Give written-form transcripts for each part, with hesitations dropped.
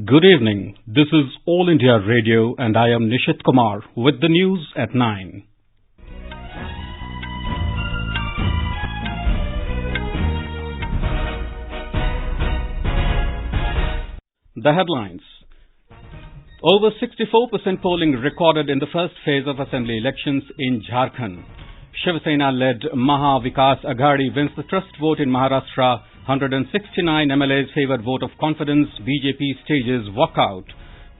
Good evening. This is All India Radio and I am Nishit Kumar with the news at 9. The headlines. Over 64% polling recorded in the first phase of assembly elections in Jharkhand. Sena-led Maha, Vikas, Aghadi wins the trust vote in Maharashtra. 169 MLAs favour vote of confidence. BJP stages walkout.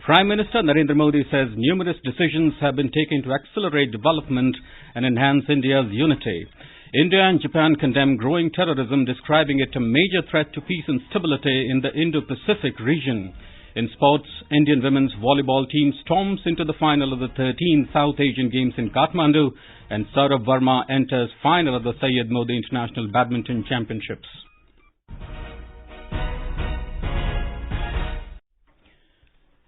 Prime Minister Narendra Modi says numerous decisions have been taken to accelerate development and enhance India's unity. India and Japan condemn growing terrorism, describing it a major threat to peace and stability in the Indo-Pacific region. In sports, Indian women's volleyball team storms into the final of the 13th South Asian Games in Kathmandu, and Sourabh Verma enters final of the Syed International Badminton Championships.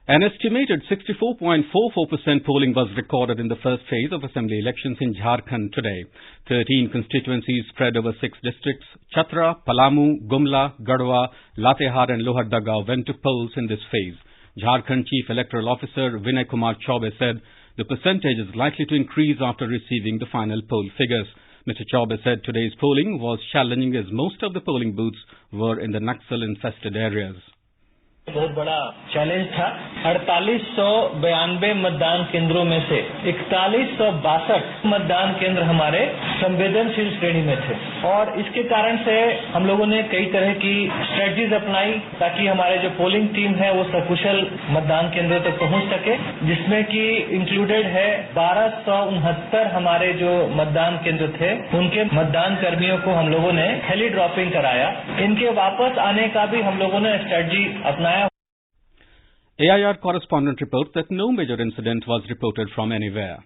An estimated 64.44% polling was recorded in the first phase of assembly elections in Jharkhand today. 13 constituencies spread over 6 districts. Chatra, Palamu, Gumla, Garhwa, Latehar and Lohardaga went to polls in this phase. Jharkhand Chief Electoral Officer Vinay Kumar Chaube said the percentage is likely to increase after receiving the final poll figures. Mr. Chaube said today's polling was challenging as most of the polling booths were in the Naxal-infested areas. बहुत बड़ा challenge था। 4892 मतदान केंद्रों में से 4162 मतदान केंद्र हमारे संवेदनशील श्रेणी में थे और इसके कारण से हम लोगों ने कई तरह की स्ट्रेटजीज अपनाई ताकि हमारे जो पोलिंग टीम है वो सकुशल मतदान केंद्रों तक पहुंच सके, जिसमें कि इंक्लूडेड है 1269 हमारे जो मतदान केंद्र थे उनके मतदान कर्मियों को हम लोगों ने हेली ड्रॉपिंग कराया। इनके वापस आने का भी हम लोगों ने स्ट्रेटजी अपनाया। AIR correspondent reports that no major incident was reported from anywhere.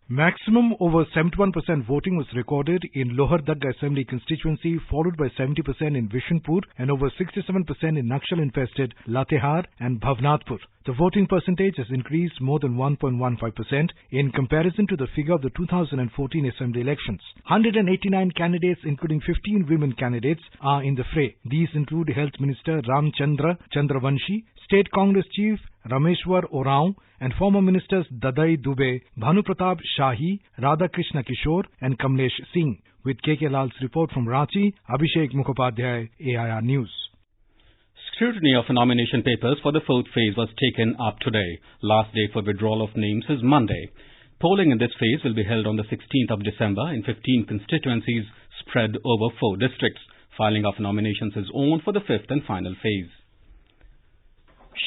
Maximum over 71% voting was recorded in Lohardaga Assembly constituency, followed by 70% in Vishnupur and over 67% in Naxal-infested Latehar and Bhavnathpur. The voting percentage has increased more than 1.15% in comparison to the figure of the 2014 Assembly elections. 189 candidates, including 15 women candidates, are in the fray. These include Health Minister Ramchandra Chandravanshi, State Congress Chief Rameshwar Oraon, and former ministers Dadai Dubey, Bhanupratap Shahi, Radhakrishna Kishore, and Kamlesh Singh. With KK Lal's report from Ranchi, Abhishek Mukhopadhyay, AIR News. Scrutiny of nomination papers for the fourth phase was taken up today. Last day for withdrawal of names is Monday. Polling in this phase will be held on the 16th of December in 15 constituencies spread over 4 districts. Filing of nominations is on for the fifth and final phase.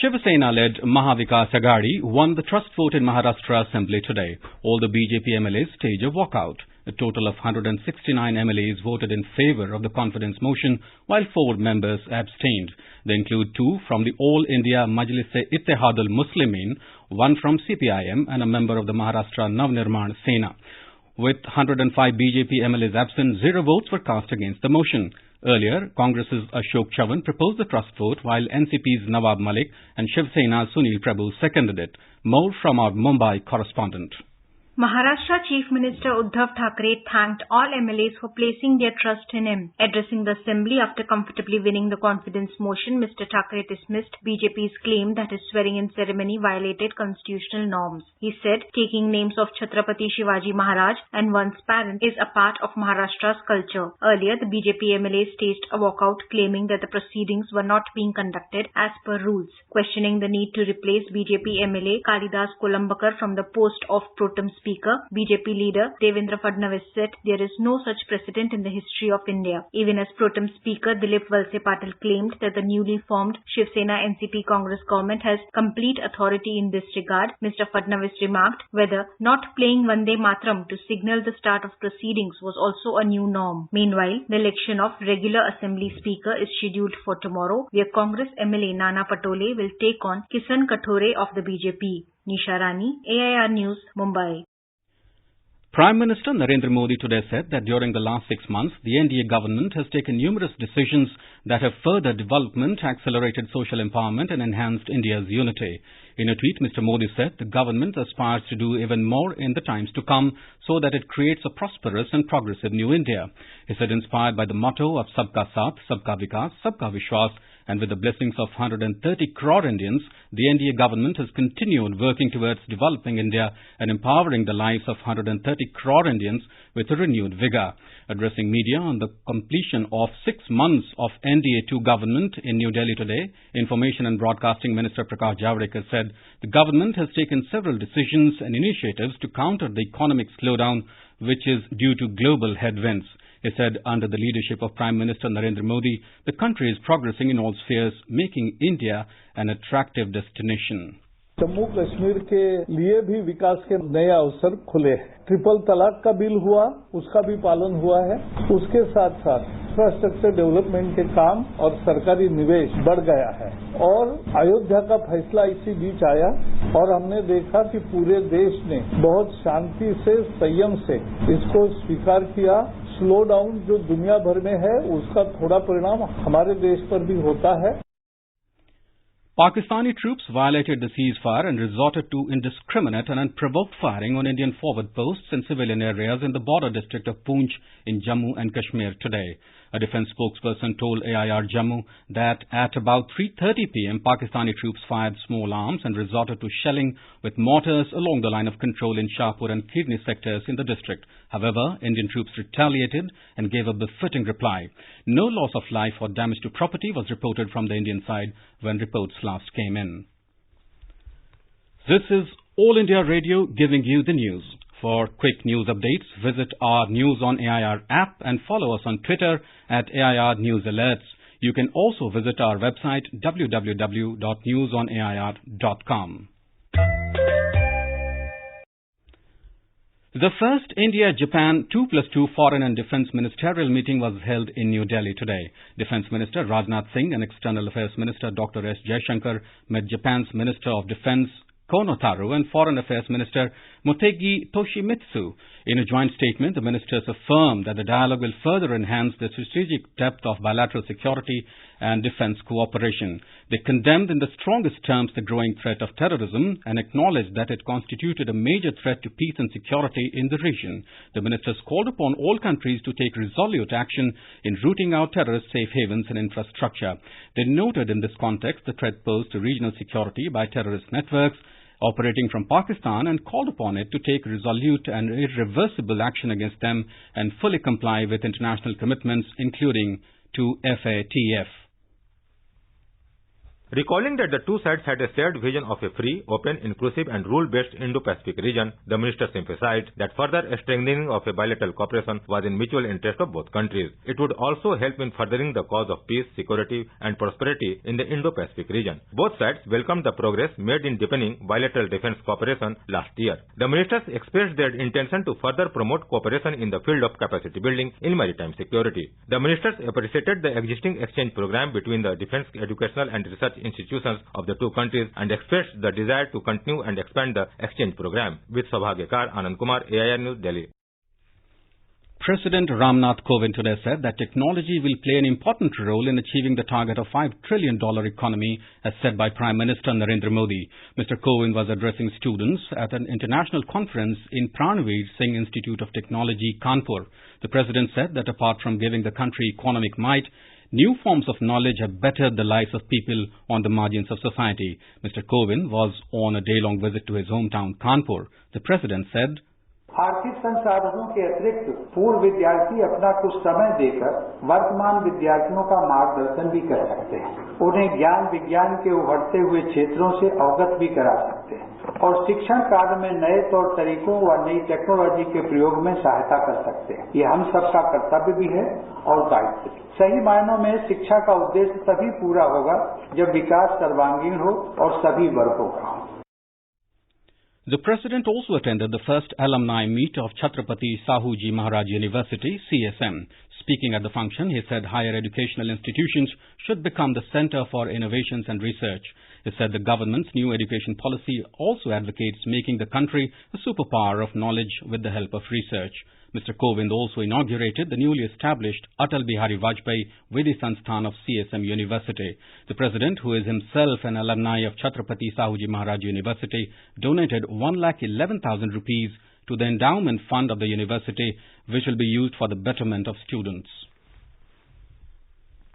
Shiv Sena-led Maha, Vikas, Aghadi won the trust vote in Maharashtra Assembly today. All the BJP MLAs stage a walkout. A total of 169 MLAs voted in favour of the confidence motion, while 4 members abstained. They include 2 from the All India Majlis-e-Ittehad al-Muslimin, 1 from CPIM and a member of the Maharashtra Navnirman Sena. With 105 BJP MLAs absent, 0 votes were cast against the motion. Earlier, Congress's Ashok Chavan proposed the trust vote, while NCP's Nawab Malik and Shiv Sena's Sunil Prabhu seconded it. More from our Mumbai correspondent. Maharashtra Chief Minister Uddhav Thackeray thanked all MLAs for placing their trust in him. Addressing the Assembly after comfortably winning the confidence motion, Mr. Thackeray dismissed BJP's claim that his swearing-in ceremony violated constitutional norms. He said, taking names of Chhatrapati Shivaji Maharaj and one's parent is a part of Maharashtra's culture. Earlier, the BJP MLA staged a walkout claiming that the proceedings were not being conducted as per rules. Questioning the need to replace BJP MLA Kalidas Kolambakar from the post of pro tem Speaker, BJP leader Devendra Fadnavis said there is no such precedent in the history of India. Even as pro tem Speaker Dilip Valse Patil claimed that the newly formed Shiv Sena NCP Congress government has complete authority in this regard, Mr. Fadnavis remarked whether not playing Vande Mataram to signal the start of proceedings was also a new norm. Meanwhile, the election of regular Assembly Speaker is scheduled for tomorrow, where Congress MLA Nana Patole will take on Kisan Kathore of the BJP. Nisha Rani, AIR News, Mumbai. Prime Minister Narendra Modi today said that during the last 6 months, the NDA government has taken numerous decisions that have furthered development, accelerated social empowerment and enhanced India's unity. In a tweet, Mr. Modi said the government aspires to do even more in the times to come so that it creates a prosperous and progressive new India. He said inspired by the motto of Sabka Saath, Sabka Vikas, Sabka Vishwas And with the blessings of 130 crore Indians, the NDA government has continued working towards developing India and empowering the lives of 130 crore Indians with a renewed vigor. Addressing media on the completion of 6 months of NDA-2 government in New Delhi today, Information and Broadcasting Minister Prakash Javadekar said the government has taken several decisions and initiatives to counter the economic slowdown which is due to global headwinds. He said under the leadership of Prime Minister Narendra Modi, the country is progressing in all spheres, making India an attractive destination. Jammu Kashmir के लिए भी विकास के नए अवसर खुले हैं। Triple तलाक का बिल हुआ, उसका भी पालन हुआ है। उसके साथ साथ इंफ्रास्ट्रक्चर डेवलपमेंट के काम और सरकारी निवेश बढ़ गया है और अयोध्या का फैसला इसी बीच आया और हमने देखा कि पूरे देश ने बहुत शांति से, संयम से इसको स्वीकार किया। स्लो डाउन जो दुनिया भर में है उसका थोड़ा परिणाम हमारे देश पर भी होता है। Pakistani troops violated the ceasefire and resorted to indiscriminate and unprovoked firing on Indian forward posts and civilian areas in the border district of Poonch in Jammu and Kashmir today. A defense spokesperson told AIR Jammu that at about 3:30 p.m. Pakistani troops fired small arms and resorted to shelling with mortars along the line of control in Shahpur and Kirni sectors in the district. However, Indian troops retaliated and gave a befitting reply. No loss of life or damage to property was reported from the Indian side when reports last came in. This is All India Radio giving you the news. For quick news updates, visit our News on AIR app and follow us on Twitter at AIR News Alerts. You can also visit our website www.newsonair.com. The first India-Japan 2+2 Foreign and Defence Ministerial meeting was held in New Delhi today. Defence Minister Rajnath Singh and External Affairs Minister Dr. S. Jaishankar met Japan's Minister of Defence Kono Taro and Foreign Affairs Minister Motegi Toshimitsu. In a joint statement, the ministers affirmed that the dialogue will further enhance the strategic depth of bilateral security and defence cooperation. They condemned in the strongest terms the growing threat of terrorism and acknowledged that it constituted a major threat to peace and security in the region. The ministers called upon all countries to take resolute action in rooting out terrorist safe havens and infrastructure. They noted in this context the threat posed to regional security by terrorist networks operating from Pakistan and called upon it to take resolute and irreversible action against them and fully comply with international commitments, including to FATF. Recalling that the two sides had a shared vision of a free, open, inclusive and rule-based Indo-Pacific region, the ministers emphasized that further strengthening of a bilateral cooperation was in mutual interest of both countries. It would also help in furthering the cause of peace, security and prosperity in the Indo-Pacific region. Both sides welcomed the progress made in deepening bilateral defense cooperation last year. The ministers expressed their intention to further promote cooperation in the field of capacity building in maritime security. The ministers appreciated the existing exchange program between the defense, educational and research institutions of the two countries and expressed the desire to continue and expand the exchange program. With Saubhagyakar, Anand Kumar, AIR News, Delhi. President Ramnath Kovind today said that technology will play an important role in achieving the target of $5 trillion economy as set by Prime Minister Narendra Modi. Mr. Kovind was addressing students at an international conference in Pranveer Singh Institute of Technology, Kanpur. The President said that apart from giving the country economic might, new forms of knowledge have bettered the lives of people on the margins of society. Mr. Kovind was on a day-long visit to his hometown, Kanpur. The President said, आर्थिक संसाधनों के अतिरिक्त पूर्व विद्यार्थी अपना कुछ समय देकर वर्तमान विद्यार्थियों का मार्गदर्शन भी कर सकते हैं, उन्हें ज्ञान विज्ञान के उभरते हुए क्षेत्रों से अवगत भी करा सकते हैं और शिक्षण कार्य में नए तौर तरीकों व नई टेक्नोलॉजी के प्रयोग में सहायता कर सकते हैं। ये हम सबका कर्तव्य भी है और दायित्व भी। सही मायनों में शिक्षा का उद्देश्य तभी पूरा होगा जब विकास सर्वांगीण हो और सभी वर्गों का हो। The President also attended the first alumni meet of Chhatrapati Sahuji Maharaj University, CSM. Speaking at the function, he said higher educational institutions should become the center for innovations and research. He said the government's new education policy also advocates making the country a superpower of knowledge with the help of research. Mr. Kovind also inaugurated the newly established Atal Bihari Vajpayee Vidhi Sansthan of CSM University. The President, who is himself an alumni of Chhatrapati Sahuji Maharaj University, donated 1,11,000 rupees to the endowment fund of the university, which will be used for the betterment of students.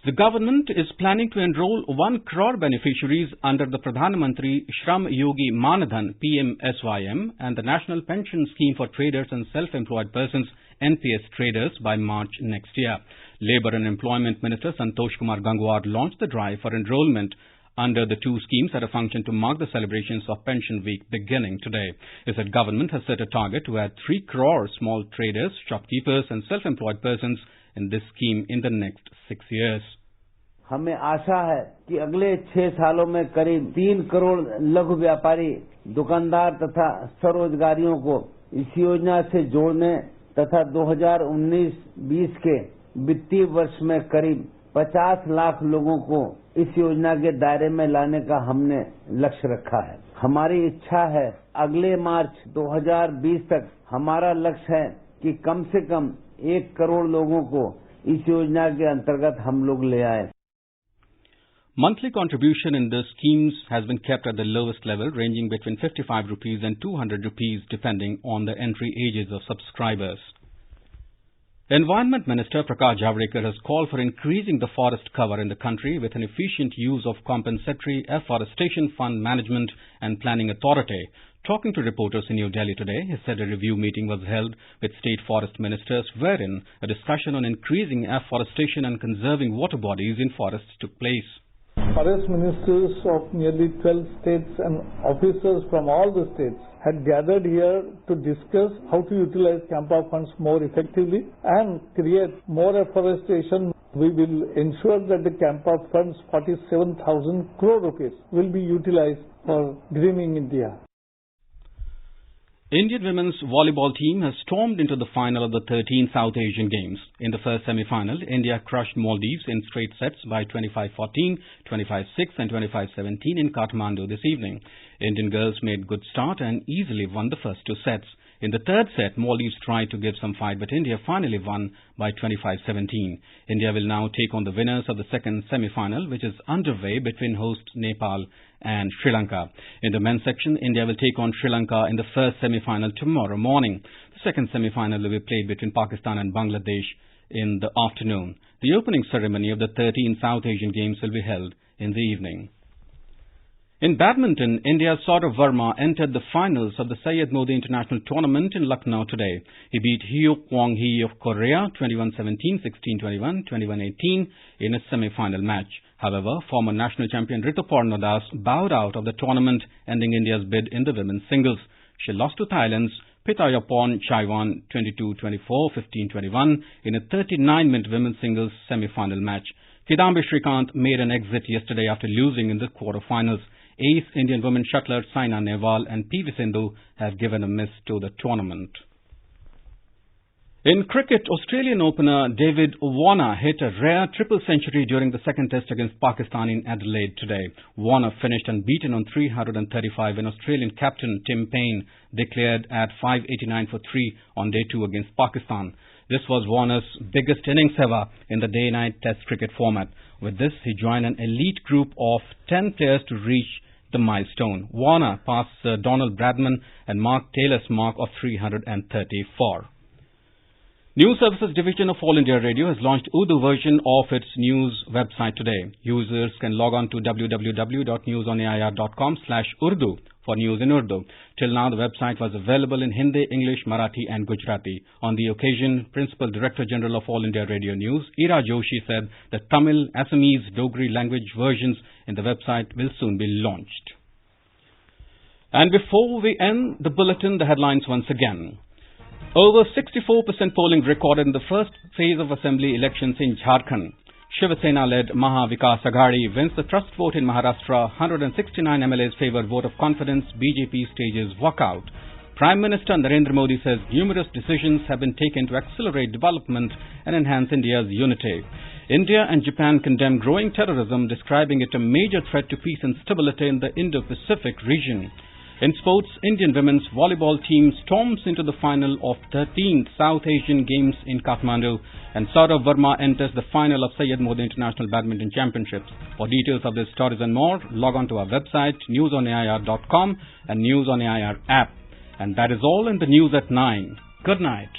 The government is planning to enroll 1 crore beneficiaries under the Pradhan Mantri Shram Yogi Manadhan PMSYM and the National Pension Scheme for Traders and Self-Employed Persons NPS Traders by March next year. Labour and Employment Minister Santosh Kumar Gangwar launched the drive for enrolment under the two schemes at a function to mark the celebrations of Pension Week beginning today. He said government has set a target to add 3 crore small traders, shopkeepers and self-employed persons in this scheme in the next 6 years. हमें आशा है कि अगले 6 सालों में करीब 3 करोड़ लघु व्यापारी, दुकानदार तथा स्वरोजगारियों को इस योजना से जोड़ने तथा 2019-20 के वित्तीय वर्ष में करीब 50 लाख लोगों को इस योजना के दायरे में लाने का हमने लक्ष्य रखा है। हमारी इच्छा है अगले मार्च 2020 तक हमारा लक्ष्य है कि कम से कम 1 करोड़ लोगों को इस योजना के अंतर्गत हम लोग ले आए। Monthly contribution in the schemes has been kept at the lowest level, ranging between 55 rupees and 200 rupees depending on the entry ages of subscribers. Environment Minister Prakash Javadekar has called for increasing the forest cover in the country with an efficient use of compensatory afforestation fund management and planning authority. Talking to reporters in New Delhi today, he said a review meeting was held with state forest ministers wherein a discussion on increasing afforestation and conserving water bodies in forests took place. Forest ministers of nearly 12 states and officers from all the states had gathered here to discuss how to utilize Campa funds more effectively and create more afforestation. We will ensure that the Campa funds 47,000 crore rupees will be utilized for greening India. Indian women's volleyball team has stormed into the final of the 13 South Asian Games. In the first semi-final, India crushed Maldives in straight sets by 25-14, 25-6 and 25-17 in Kathmandu this evening. Indian girls made good start and easily won the first 2 sets. In the third set, Maldives tried to give some fight, but India finally won by 25-17. India will now take on the winners of the second semi-final, which is underway between hosts Nepal and Sri Lanka. In the men's section, India will take on Sri Lanka in the first semi-final tomorrow morning. The second semi-final will be played between Pakistan and Bangladesh in the afternoon. The opening ceremony of the 13 South Asian Games will be held in the evening. In badminton, India's Sourabh Verma entered the finals of the Syed International Tournament in Lucknow today. He beat Hyuk Kwong Hee of Korea 21-17, 16-21, 21-18 in a semi-final match. However, former national champion Rituparna Das bowed out of the tournament, ending India's bid in the women's singles. She lost to Thailand's Pitayapon Chaiwan 22-24, 15-21 in a 39-minute women's singles semi-final match. Kidambi Shrikant made an exit yesterday after losing in the quarter-finals. Ace Indian women shuttler Saina Nehwal and PV Sindhu have given a miss to the tournament. In cricket, Australian opener David Warner hit a rare triple century during the second test against Pakistan in Adelaide today. Warner finished unbeaten on 335 when Australian captain Tim Payne declared at 589 for 3 on day 2 against Pakistan. This was Warner's biggest innings ever in the day-night test cricket format. With this, he joined an elite group of 10 players to reach the milestone. Warner passed Sir Donald Bradman and Mark Taylor's mark of 334. News Services Division of All India Radio has launched Urdu version of its news website today. Users can log on to www.newsonair.com/Urdu for news in Urdu. Till now, the website was available in Hindi, English, Marathi and Gujarati. On the occasion, Principal Director General of All India Radio News, Ira Joshi, said that Tamil, Assamese, Dogri language versions in the website will soon be launched. And before we end the bulletin, the headlines once again. Over 64% polling recorded in the first phase of assembly elections in Jharkhand. Sena-led Maha Vikas Aghadi wins the trust vote in Maharashtra. 169 MLAs favour vote of confidence. BJP stages walkout. Prime Minister Narendra Modi says numerous decisions have been taken to accelerate development and enhance India's unity. India and Japan condemn growing terrorism, describing it a major threat to peace and stability in the Indo-Pacific region. In sports, Indian women's volleyball team storms into the final of 13th South Asian Games in Kathmandu, and Sourabh Verma enters the final of Syed International Badminton Championships. For details of these stories and more, log on to our website newsonair.com and News on AIR app. And that is all in the news at 9. Good night.